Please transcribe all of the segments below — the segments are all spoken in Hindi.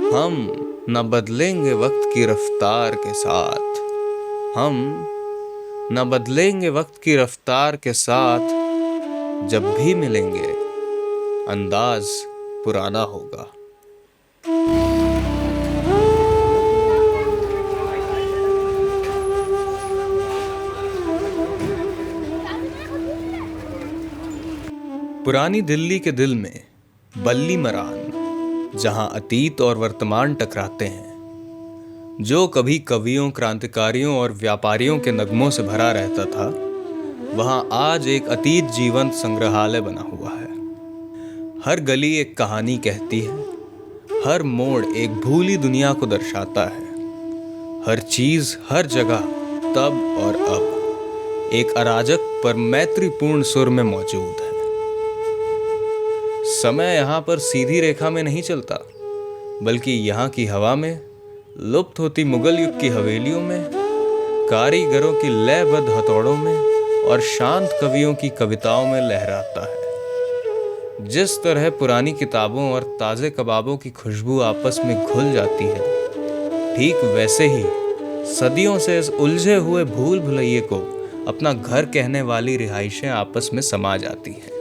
हम न बदलेंगे वक्त की रफ्तार के साथ। हम न बदलेंगे वक्त की रफ्तार के साथ। जब भी मिलेंगे अंदाज पुराना होगा। पुरानी दिल्ली के दिल में बल्ली मरान, जहां अतीत और वर्तमान टकराते हैं, जो कभी कवियों, क्रांतिकारियों और व्यापारियों के नगमों से भरा रहता था, वहां आज एक अतीत जीवंत संग्रहालय बना हुआ है। हर गली एक कहानी कहती है, हर मोड़ एक भूली दुनिया को दर्शाता है। हर चीज, हर जगह, तब और अब एक अराजक पर मैत्रीपूर्ण सुर में मौजूद है। समय यहाँ पर सीधी रेखा में नहीं चलता, बल्कि यहाँ की हवा में, लुप्त होती मुगल युग की हवेलियों में, कारीगरों की लयबद्ध हथौड़ों में और शांत कवियों की कविताओं में लहराता है। जिस तरह पुरानी किताबों और ताज़े कबाबों की खुशबू आपस में घुल जाती है, ठीक वैसे ही सदियों से इस उलझे हुए भूल भुलैये को अपना घर कहने वाली रिहाइशें आपस में समा जाती हैं।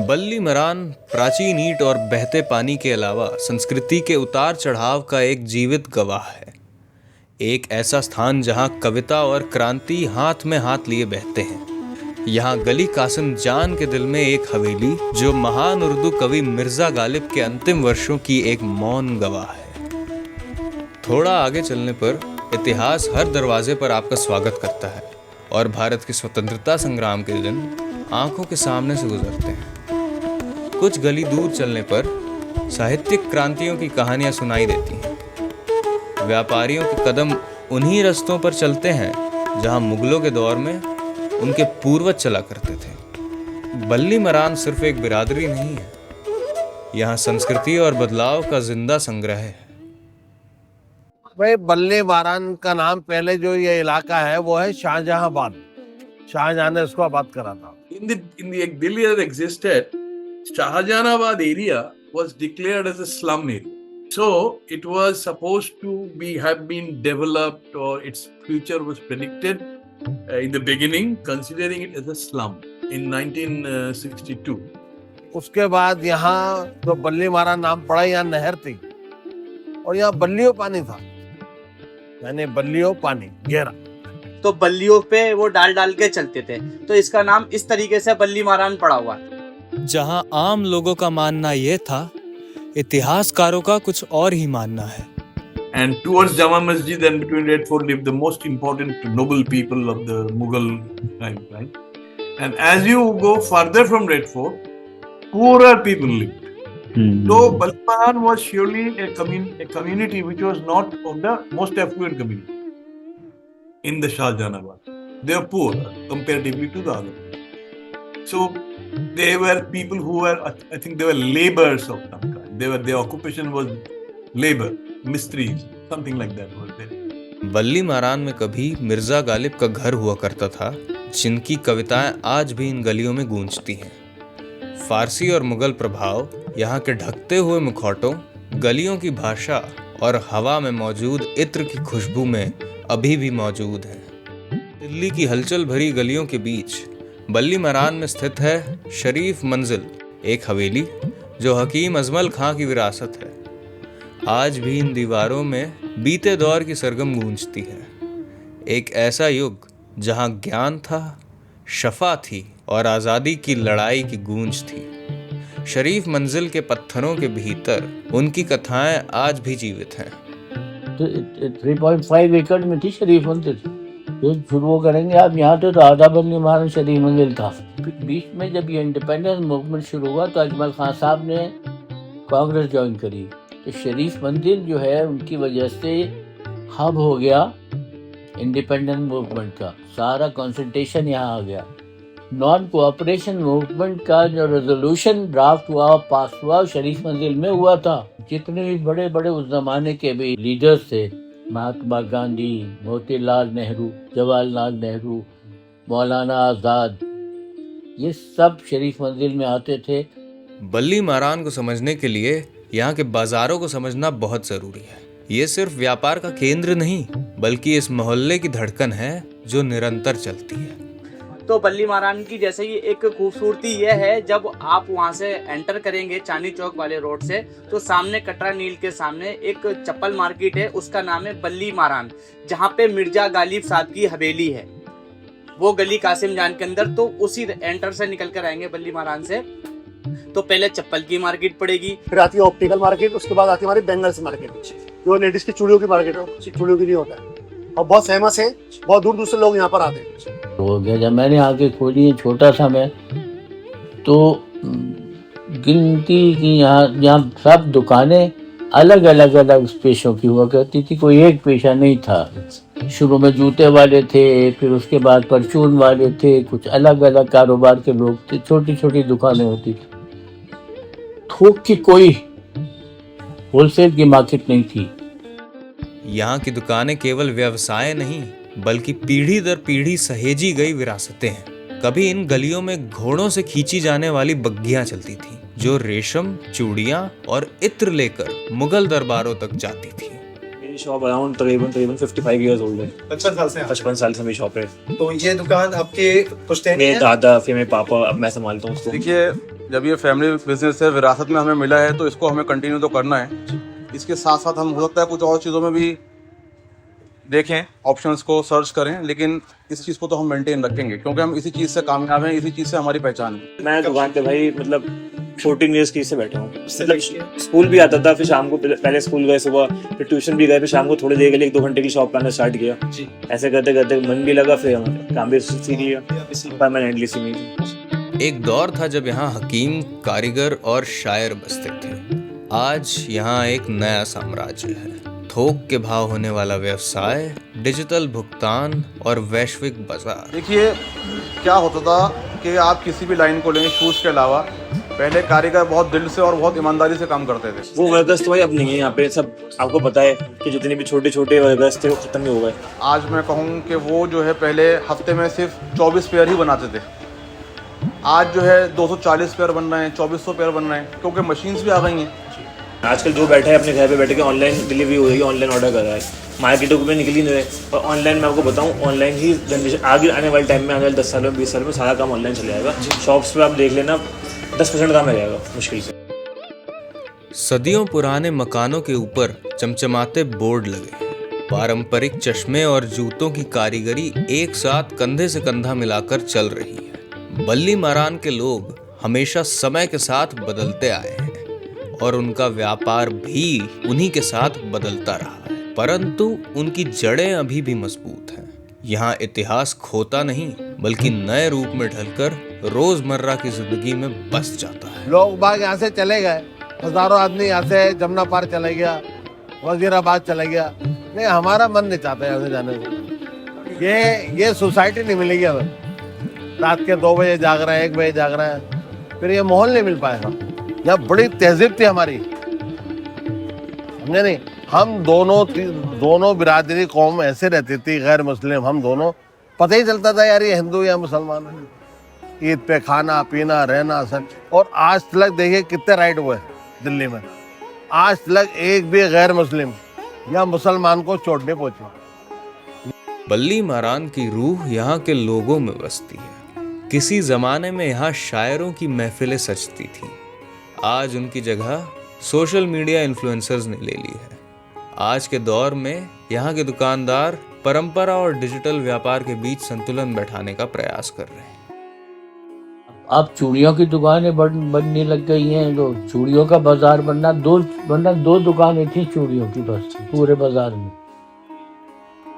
बल्ली मरान प्राचीन ईंट और बहते पानी के अलावा संस्कृति के उतार चढ़ाव का एक जीवित गवाह है। एक ऐसा स्थान जहां कविता और क्रांति हाथ में हाथ लिए बहते हैं। यहाँ गली कासिम जान के दिल में एक हवेली, जो महान उर्दू कवि मिर्जा गालिब के अंतिम वर्षों की एक मौन गवाह है। थोड़ा आगे चलने पर इतिहास हर दरवाजे पर आपका स्वागत करता है और भारत के स्वतंत्रता संग्राम के दिन आंखों के सामने से गुजरते हैं। कुछ गली दूर चलने पर साहित्यिक क्रांतियों की कहानियां सुनाई देती हैं। व्यापारियों के कदम उन्हीं रास्तों पर चलते हैं जहां मुगलों के दौर में उनके पूर्वज चला करते थे। बल्ली मरान सिर्फ एक बिरादरी नहीं है, यहाँ संस्कृति और बदलाव का जिंदा संग्रह है। भाई, बल्ली मारान का नाम पहले जो ये इलाका है वो है शाहजहांबाद। शाहजहां ने इसको आबाद करा था। In the Delhi that existed, Shahjahanabad area was declared as a slum area. So it was supposed to have been developed, or its future was predicted in the beginning, considering it as a slum in 1962. उसके बाद यहाँ जो बल्ली मारान नाम पड़ा, यहाँ नहर थी और यहाँ बल्लियों पानी था, यानी बल्लियों पानी गहरा। तो बल्लियों पे वो डाल डाल के चलते थे, तो इसका नाम इस तरीके से बल्ली मारान पड़ा हुआ है। जहां आम लोगों का मानना यह था, इतिहासकारों का कुछ और ही मानना है। And towards Jama Masjid and between Red Fort lived the most important noble people of the Mughal time, right? And as you go further from Red Fort, poorer people lived. So Bally Maran was surely a community which was not of the most affluent community in the Shahjahanabad. They were poor comparatively to the others. So they were people who were, I think they were laborers of some kind. Their occupation was labor, mistries, something like that was there. बल्ली मारान में कभी मिर्जा गालिब का घर हुआ करता था, जिनकी कविताएं आज भी इन गलियों में गूंजती हैं। फारसी और मुगल प्रभाव यहाँ के ढकते हुए मुखौटों, गलियों की भाषा और हवा में मौजूद इत्र की खुशबू में अभी भी मौजूद है। दिल्ली की हलचल भरी गलियों के बीच बल्ली मरान में स्थित है शरीफ मंजिल, एक हवेली जो हकीम अजमल खां की विरासत है। आज भी इन दीवारों में बीते दौर की सरगम गूंजती है। एक ऐसा युग जहां ज्ञान था, शफा थी और आज़ादी की लड़ाई की गूंज थी। शरीफ मंजिल के पत्थरों के भीतर उनकी कथाएं आज भी जीवित हैं। तो 3.5 एकड़ में थी शरीफ मंजिल। तो शुरू करेंगे आप, यहाँ तो आधा बल्ली मारान शरीफ मंजिल था। बीच में जब ये इंडिपेंडेंस मूवमेंट शुरू हुआ तो अजमल खान साहब ने कांग्रेस ज्वाइन करी, तो शरीफ मंजिल जो है उनकी वजह से हब हो गया इंडिपेंडेंस मूवमेंट का। सारा कंसंट्रेशन यहाँ आ गया। नॉन कोऑपरेशन मूवमेंट का जो रेजोल्यूशन ड्राफ्ट हुआ, पास हुआ, शरीफ मंजिल में हुआ था। जितने भी बड़े बड़े उस जमाने के भी लीडर्स थे, महात्मा गांधी, मोतीलाल नेहरू, जवाहरलाल नेहरू, मौलाना आज़ाद, ये सब शरीफ मंजिल में आते थे। बल्ली मारान को समझने के लिए यहाँ के बाजारों को समझना बहुत जरूरी है। ये सिर्फ व्यापार का केंद्र नहीं, बल्कि इस मोहल्ले की धड़कन है जो निरंतर चलती है। तो बल्ली महारान की जैसे ही एक खूबसूरती यह है, जब आप वहां से एंटर करेंगे चांदनी चौक वाले रोड से, तो सामने कटरा नील के सामने एक चप्पल मार्केट है, उसका नाम है बल्ली महारान, जहाँ पे मिर्जा गालिब साहब की हवेली है। वो गली कासिम जान के अंदर, तो उसी एंटर से निकल कर आएंगे बल्ली महारान से, तो पहले चप्पल की मार्केट पड़ेगी, फिर आती है ऑप्टिकल मार्केट, उसके बाद आती है हमारी बैंगल्स मार्केट, जो लेडीज की चूड़ियों की मार्केट है, चूड़ियों की नहीं होता है और बहुत फेमस है, बहुत दूर दूर से लोग यहाँ पर आते हैं। हो गया जब मैंने आके खोली है, छोटा सा मैं तो गिनती की यहाँ सब दुकानें अलग अलग पेशों की हुआ करती थी, कोई एक पेशा नहीं था। शुरू में जूते वाले थे, फिर उसके बाद परचून वाले थे, कुछ अलग अलग कारोबार के लोग थे, छोटी छोटी दुकानें होती थी। थोक की कोई होलसेल की मार्केट नहीं थी। यहाँ की दुकानें केवल व्यवसाय नहीं, बल्कि पीढ़ी दर पीढ़ी सहेजी गई विरासतें हैं। कभी इन गलियों में घोड़ों से खींची जाने वाली बग्घियां चलती थीं, जो रेशम, चूड़ियां और इत्र लेकर मुगल दरबारों तक जाती थी। मेरी शॉप अराउंड तकरीबन 55 इयर्स ओल्ड है। 55 साल से मेरी शॉप है। तो ये दुकान आपके पुश्तैनी मेरे दादा, फिर मेरे पापा, अब मैं संभालता हूँ उसको। देखिए, जब ये फैमिली बिजनेस है, विरासत में हमें मिला है, तो इसको हमें कंटिन्यू तो करना है। इसके साथ साथ हम हो सकता है कुछ और चीज़ों में भी देखें, ऑप्शंस को सर्च करें, लेकिन इस चीज़ को तो हम मेंटेन रखेंगे, क्योंकि हम इसी चीज़ से कामयाब हैं, इसी चीज़ से हमारी पहचान है। मैं दुकान पे भाई मतलब 14 ईयर्स की से बैठा हूँ। मतलब स्कूल भी आता था, फिर शाम को पहले स्कूल गए, सुबह फिर ट्यूशन भी गए, फिर शाम को थोड़ी देर के लिए 1-2 घंटे की शॉप लाना स्टार्ट किया। ऐसे करते करते मन भी लगा, फिर काम भी सीख लिया, परमानेंटली सीख लिया। एक दौर था जब यहाँ हकीम, कारीगर और शायर बसते थे। आज यहाँ एक नया साम्राज्य है। थोक के भाव होने वाला व्यवसाय, डिजिटल भुगतान और वैश्विक बाजार। देखिए, क्या होता था कि आप किसी भी लाइन को लें, शूज़ के अलावा पहले कारीगर बहुत दिल से और बहुत ईमानदारी से काम करते थे। वो वर्कर्स तो भाई अब नहीं है यहाँ पे, सब आपको पता है कि जितने भी छोटे छोटे वर्कर्स थे वो खत्म ही हो गए। आज मैं कहूँ कि वो जो है पहले हफ्ते में सिर्फ 24 पेयर ही बनाते थे, आज जो है 240 पेयर बन रहे हैं, 2400 पेयर बन रहे हैं, क्योंकि मशीन्स भी आ गई हैं। आजकल जो बैठा है अपने घर पे बैठ के ऑनलाइन डिलीवरी हो रही है, ऑनलाइन ऑर्डर कर रहा है, मार्केटों में निकल ही नहीं रहे। और ऑनलाइन मैं आपको बताऊं, ऑनलाइन ही जनरेशन आगे आने वाले टाइम में, आने वाले 10 सालों में, 20 सालों में सारा काम ऑनलाइन चल जाएगा। शॉप्स पे आप देख लेना 10% काम रह जाएगा मुश्किल से। सदियों पुराने मकानों के ऊपर चमचमाते बोर्ड लगे, पारंपरिक चश्मे और जूतों की कारीगरी एक साथ कंधे से कंधा मिलाकर चल रही है। बल्ली महारान के लोग हमेशा समय के साथ बदलते आए हैं और उनका व्यापार भी उन्हीं के साथ बदलता रहा है, परंतु उनकी जड़ें अभी भी मजबूत हैं। यहाँ इतिहास खोता नहीं, बल्कि नए रूप में ढलकर रोजमर्रा की जिंदगी में बस जाता है। लोग बाग यहाँ से चले गए, हजारों आदमी यहाँ से जमुना पार चले गया, वजीराबाद चले गया। नहीं, हमारा मन नहीं चाहता यहाँ से जाने को। ये सोसाइटी नहीं मिलेगी हमें। रात के 2 बजे जाग रहे हैं, 1 बजे जाग रहे हैं, फिर ये माहौल नहीं मिल पाएगा। यहाँ बड़ी तहजीब थी हमारी, समझे नहीं? हम दोनों बिरादरी कौम ऐसे रहती थी, गैर मुस्लिम हम दोनों, पता ही चलता था यार ये हिंदू या मुसलमान है। ईद पे खाना पीना रहना सब। और आज तक देखिए कितने राइड हुए दिल्ली में, आज तक एक भी गैर मुस्लिम या मुसलमान को चोट नहीं पहुंची। बल्ली महारान की रूह यहाँ के लोगों में बसती है। किसी जमाने में यहाँ शायरों की महफिलें सजती थी, आज उनकी जगह सोशल मीडिया इन्फ्लुएंसर्स ने ले ली है। आज के दौर में यहाँ के दुकानदार परंपरा और डिजिटल व्यापार के बीच संतुलन बैठाने का प्रयास कर रहे हैं। अब चूड़ियों की दुकानें बनने लग गई हैं, तो चूड़ियों का बाजार बनना दो दुकानें थी चूड़ियों की बस पूरे बाजार में।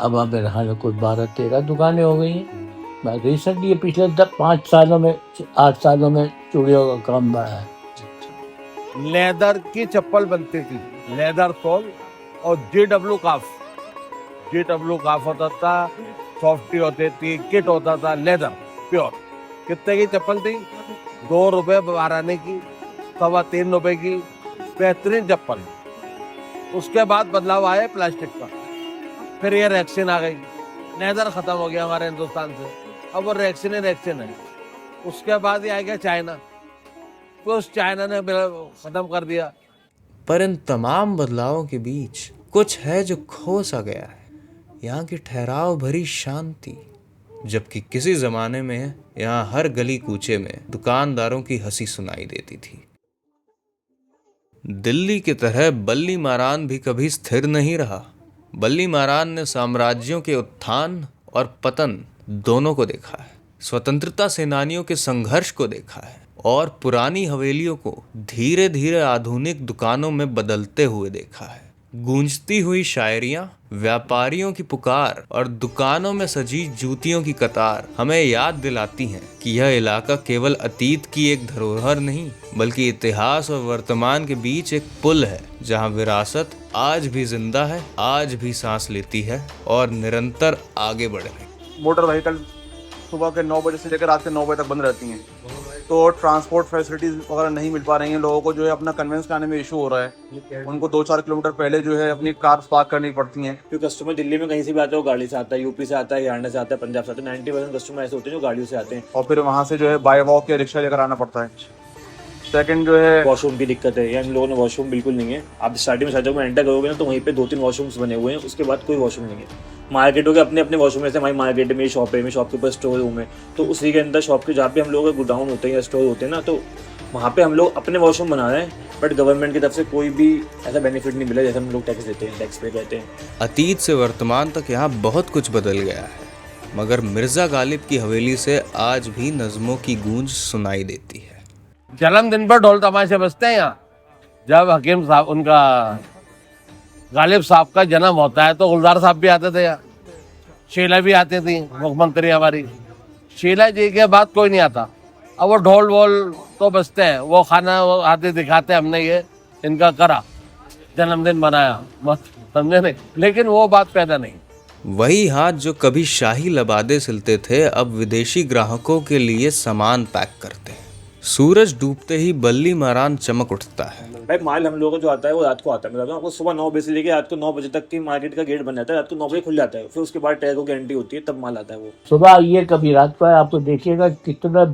अब मेरे हाल कुछ 12-13 दुकानें हो गई हैं। रिसेंटली पिछले 5 सालों में 8 सालों में चूड़ियों का काम बढ़ा है। लेदर की चप्पल बनती थी, लेदर सोल और GW काफ होता था, सॉफ्टी होती थी, किट होता था, लेदर प्योर। कितने की चप्पल थी? 2 रुपए 12 आने की, 3.25 रुपए की, बेहतरीन चप्पल। उसके बाद बदलाव आया प्लास्टिक का, फिर ये रैक्सिन आ गई, लेदर खत्म हो गया हमारे हिंदुस्तान से, अब वो रैक्सिन है। उसके बाद ये आ गया चाइना, तो उस चाइना ने खत्म कर दिया। पर इन तमाम बदलावों के बीच कुछ है जो खो सा गया है, यहाँ की ठहराव भरी शांति। जबकि किसी जमाने में यहाँ हर गली कूचे में दुकानदारों की हंसी सुनाई देती थी। दिल्ली की तरह बल्ली मारान भी कभी स्थिर नहीं रहा। बल्ली मारान ने साम्राज्यों के उत्थान और पतन दोनों को देखा है, स्वतंत्रता सेनानियों के संघर्ष को देखा है और पुरानी हवेलियों को धीरे धीरे आधुनिक दुकानों में बदलते हुए देखा है। गूंजती हुई शायरियां, व्यापारियों की पुकार और दुकानों में सजी जूतियों की कतार हमें याद दिलाती हैं कि यह इलाका केवल अतीत की एक धरोहर नहीं, बल्कि इतिहास और वर्तमान के बीच एक पुल है, जहां विरासत आज भी जिंदा है, आज भी सांस लेती है और निरंतर आगे बढ़ रही है। मोटर व्हीकल सुबह के 9 बजे से लेकर रात के 9 बजे तक बंद रहती हैं, तो ट्रांसपोर्ट फैसिलिटीज़ वगैरह नहीं मिल पा रही हैं। लोगों को जो है अपना कन्वेंस कराने में इशू हो रहा है। उनको 2-4 किलोमीटर पहले जो है अपनी कार पार्क करनी पड़ती हैं। क्योंकि कस्टमर दिल्ली में कहीं से भी आता है, वो गाड़ी से आता है, यूपी से आता है, हरियाणा से आता है, पंजाब से आता है। 90% कस्टमर ऐसे होते हैं जो गाड़ियों से आते हैं। और फिर वहाँ से जो है बाय वॉक या रिक्शा लेकर आना पड़ता है। सेकंड जो है वॉशरूम की दिक्कत है, या इन लोगों ने वॉशरूम बिल्कुल नहीं है। आप स्टार्टिंग में शायद में एंटर करोगे ना, तो वहीं पे 2-3 वॉशरूम्स बने हुए हैं, उसके बाद कोई वॉशरूम नहीं है। मार्केटों के अपने अपने वॉशरूम, जैसे हमारी मार्केट में शॉप है, शॉप के ऊपर स्टोर रूम है, तो उसी के अंदर शॉप के जहाँ पे हम लोगों के गोडाउन होते हैं या स्टोर होते हैं ना, तो वहाँ पे हम लोग अपने वॉशरूम बना रहे हैं। बट गवर्नमेंट की तरफ से कोई भी ऐसा बेनिफिट नहीं मिला, जैसे हम लोग टैक्स देते हैं, टैक्स पे कहते हैं। अतीत से वर्तमान तक यहाँ बहुत कुछ बदल गया है, मगर मिर्जा गालिब की हवेली से आज भी नज़्मों की गूंज सुनाई देती है। जन्मदिन पर ढोल तमाशे बजते हैं यहाँ। जब हकीम साहब, उनका गालिब साहब का जन्म होता है, तो गुलजार साहब भी आते थे यहाँ, शीला भी आती थी, मुख्यमंत्री हमारी। शीला जी के बाद कोई नहीं आता। अब वो ढोल वोल तो बजते हैं, वो खाना वो आते दिखाते, हमने ये इनका करा, जन्मदिन मनाया, मत समझे नहीं, लेकिन वो बात पैदा नहीं। वही हाथ जो कभी शाही लबादे सिलते थे, अब विदेशी ग्राहकों के लिए सामान पैक करते हैं। सूरज डूबते ही बल्ली मारान चमक उठता है। भाई माल हम लोगों को जो आता है वो रात को आता है। मैं बताता हूँ आपको, सुबह 9 बजे से लेकर रात को 9 बजे तक की मार्केट का गेट बन जाता है। रात को 9 बजे खुल जाता है, फिर उसके बाद ट्रकों की एंट्री होती है, तब माल आता है। वो सुबह आइए कभी रात को, आपको देखिएगा कितने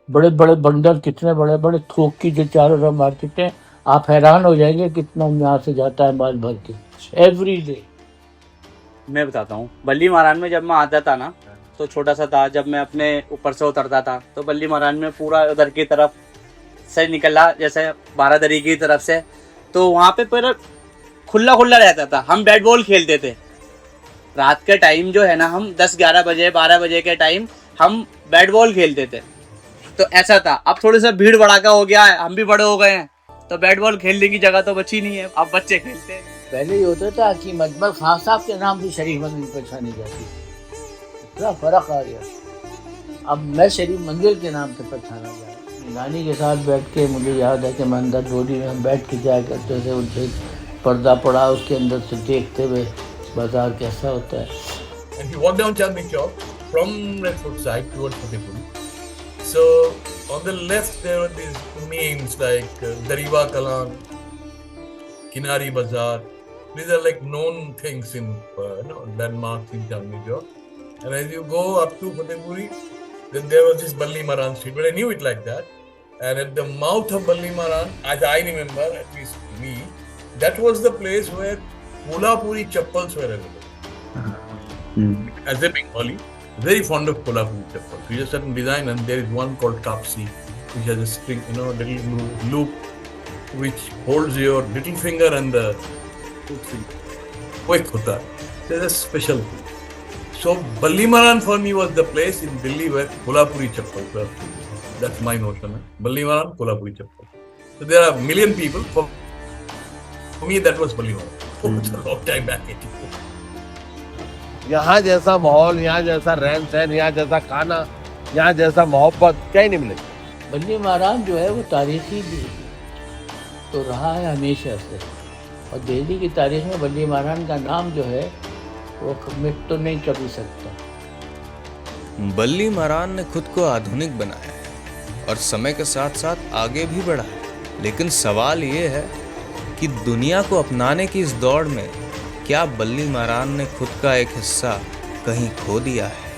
बड़े बड़े बंडल, कितने बड़े बड़े थोक की जो चारों तरफ मार्केट है, आप हैरान हो जाएंगे कितना यहाँ से जाता है माल भर के एवरी डे। मैं बताता हूँ, बल्ली मारान में जब मैं आता था ना, तो छोटा सा था। जब मैं अपने ऊपर से उतरता था, तो बल्ली मारान में पूरा उधर की तरफ से निकला, जैसे 12 दरी की तरफ से, तो वहाँ पे पूरा खुला खुला रहता था। हम बैट बॉल खेलते थे रात के टाइम, जो है ना, हम 10-11 बजे 12 बजे के टाइम हम बैट बॉल खेलते थे। तो ऐसा था। अब थोड़ी सा भीड़ भड़ाका हो गया है, हम भी बड़े हो गए हैं, तो बैट बॉल खेलने की जगह तो बची नहीं है, अब बच्चे खेलते हैं। पहले ये होता था कि मजमल खान साहब के नाम से शरीफ मंजिल पहचानी जाती, इतना फर्क आ गया। अब मैं शरीफ मंजिल के नाम से पहचाना जा रहा। नानी के साथ बैठ के, मुझे याद है कि मैं अंदर डोरी में हम बैठ के जाया करते थे, उनसे पर्दा पड़ा, उसके अंदर से देखते हुए बाजार कैसा होता है। And you walk down Chandni Chowk from Red Fort side towards Fatehpur. So on the left there were these names like Dariba Kalan, Kinari Bazaar. These are like known things in landmarks in Chandni Chowk. And as you go up to Fatehpuri, then there was this Balli Maran street, but I knew it like that. And at the mouth of Balli Maran, as I remember, at least me, that was the place where Kolhapuri chappals were available. As a Bengali, very fond of Kolhapuri chappals. We just certain design, and there is one called Kapsi, which has a string, little loop, which holds your little finger and the tooth finger. Quick hota. There's a special thing. So Balli Maran for me was the place in Delhi where Kolhapuri chappals were. That's my notion. Balli Maran, Kolhapuri chappal. So there are a million people. For me, that was Balli Maran. It's a long time back. यहाँ जैसा माहौल, यहाँ जैसा रहन सहन, यहाँ जैसा खाना, यहाँ जैसा मोहब्बत कहीं नहीं मिलेगी। बल्ली मारान जो है वो तारीखी भी तो रहा है हमेशा से, और दिल्ली की तारीख में बल्ली मारान का नाम जो है वो मिट तो नहीं कभी सकता। बल्ली मारान ने खुद को आधुनिक बनाया है और समय के साथ साथ आगे भी बढ़ा है। लेकिन सवाल ये है कि दुनिया को अपनाने की इस दौड़ में क्या बल्ली मारान ने खुद का एक हिस्सा कहीं खो दिया है?